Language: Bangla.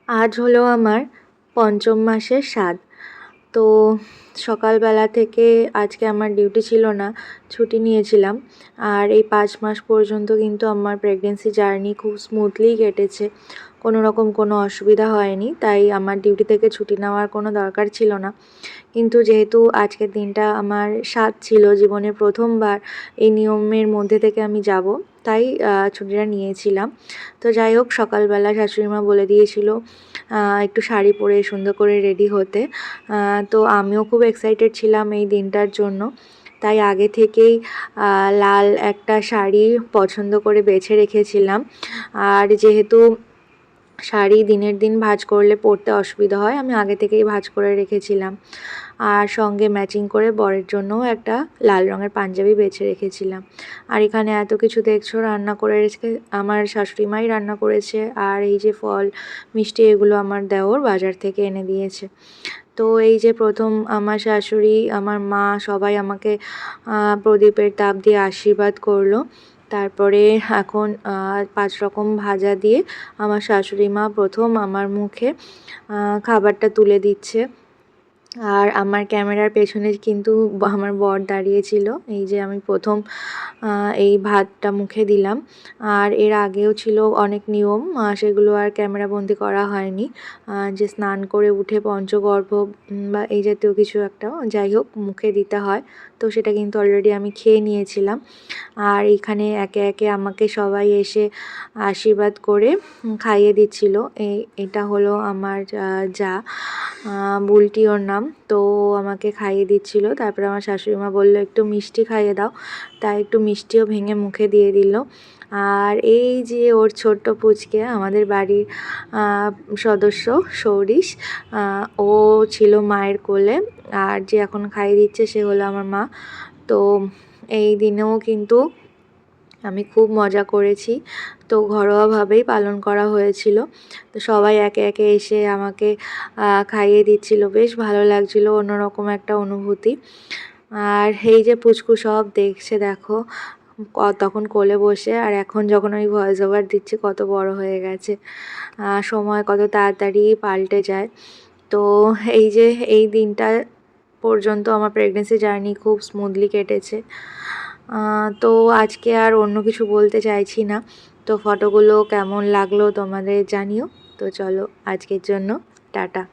আজ হলো আমার পঞ্চম মাসের ৭। তো সকালবেলা থেকে আজকে আমার ডিউটি ছিল না, ছুটি নিয়েছিলাম। আর এই ৫ মাস পর্যন্ত কিন্তু আমার প্রেগনেন্সি জার্নি খুব স্মুথলিই কেটেছে। কোনো রকম কোনো অসুবিধা হয়নি, তাই আমার ডিউটি থেকে ছুটি নেওয়ার কোনো দরকার ছিল না। কিন্তু যেহেতু আজকের দিনটা আমার ৭ ছিল, জীবনে প্রথমবার এই নিয়মের মধ্যে থেকে আমি যাব, তাই ছুটিটা নিয়েছিলাম। তো যাই হোক, সকালবেলা শাশুড়িমা বলে দিয়েছিল একটু শাড়ি পরে সুন্দর করে রেডি হতে। তো আমিও খুব এক্সাইটেড ছিলাম এই দিনটার জন্য। তাই আগে থেকেই লাল একটা শাড়ি পছন্দ করে বেছে রেখেছিলাম। আর যেহেতু শাড়ি দিনের দিন ভাঁজ করলে পরতে অসুবিধা হয়, আমি আগে থেকেই ভাঁজ করে রেখেছিলাম। আর সঙ্গে ম্যাচিং করে বরের জন্যও একটা লাল রঙের পাঞ্জাবি বেছে রেখেছিলাম। আর এখানে এত কিছু দেখছো রান্না করে রেখে আমার শাশুড়ি মাই রান্না করেছে। আর এই যে ফল মিষ্টি এগুলো আমার দেওর বাজার থেকে এনে দিয়েছে। তো এই যে প্রথম আমার শাশুড়ি, আমার মা সবাই আমাকে প্রদীপের তাপ দিয়ে আশীর্বাদ করলো। তারপরে এখন ৫ রকম ভাজা দিয়ে আমার শাশুড়ি মা প্রথম আমার মুখে খাবারটা তুলে দিচ্ছে। আর আমার ক্যামেরার পেছনে কিন্তু আমার বর দাঁড়িয়েছিল। এই যে আমি প্রথম এই ভাতটা মুখে দিলাম। আর এর আগেও ছিল অনেক নিয়ম, সেগুলো আর ক্যামেরাবন্দি করা হয়নি। যে স্নান করে উঠে পঞ্চগর্ভ বা এই জাতীয় কিছু একটা যাই হোক মুখে দিতে হয়, তো সেটা কিন্তু অলরেডি আমি খেয়ে নিয়েছিলাম। আর এখানে একে একে আমাকে সবাই এসে আশীর্বাদ করে খাইয়ে দিচ্ছিল। এটা হলো আমার যা, বুলটি ওর নাম। তো আমাকে খাইয়ে দিচ্ছিল। তারপরে আমার শাশুড়ি মা বললো একটু মিষ্টি খাইয়ে দাও, তাই একটু মিষ্টিও ভেঙে মুখে দিয়ে দিল। আর এই যে ওর ছোট্ট পুচকে, আমাদের বাড়ির সদস্য সৌরিশ, ও ছিল মায়ের কোলে। আর যে এখন খাইয়ে দিচ্ছে সে হলো আমার মা। তো এই দিনেও কিন্তু আমি খুব মজা করেছি। তো ঘরোয়াভাবেই পালন করা হয়েছিল। তো সবাই একে একে এসে আমাকে খাইয়ে দিচ্ছিল, বেশ ভালো লাগছিল, অন্যরকম একটা অনুভূতি। আর এই যে পুচকু সব দেখছে, দেখো তখন কোলে বসে, আর এখন যখন আমি ভয়েস ওভার দিচ্ছি কত বড় হয়ে গেছে। সময় কত তাড়াতাড়ি পাল্টে যায়। তো এই যে এই দিনটা পর্যন্ত আমার প্রেগনেন্সি জার্নি খুব স্মুথলি কেটেছে। তো আজকে আর অন্য কিছু বলতে চাইছি না। তো ফটোগুলো কেমন লাগলো তোমাদের জানিও। তো চলো আজকের জন্য টাটা।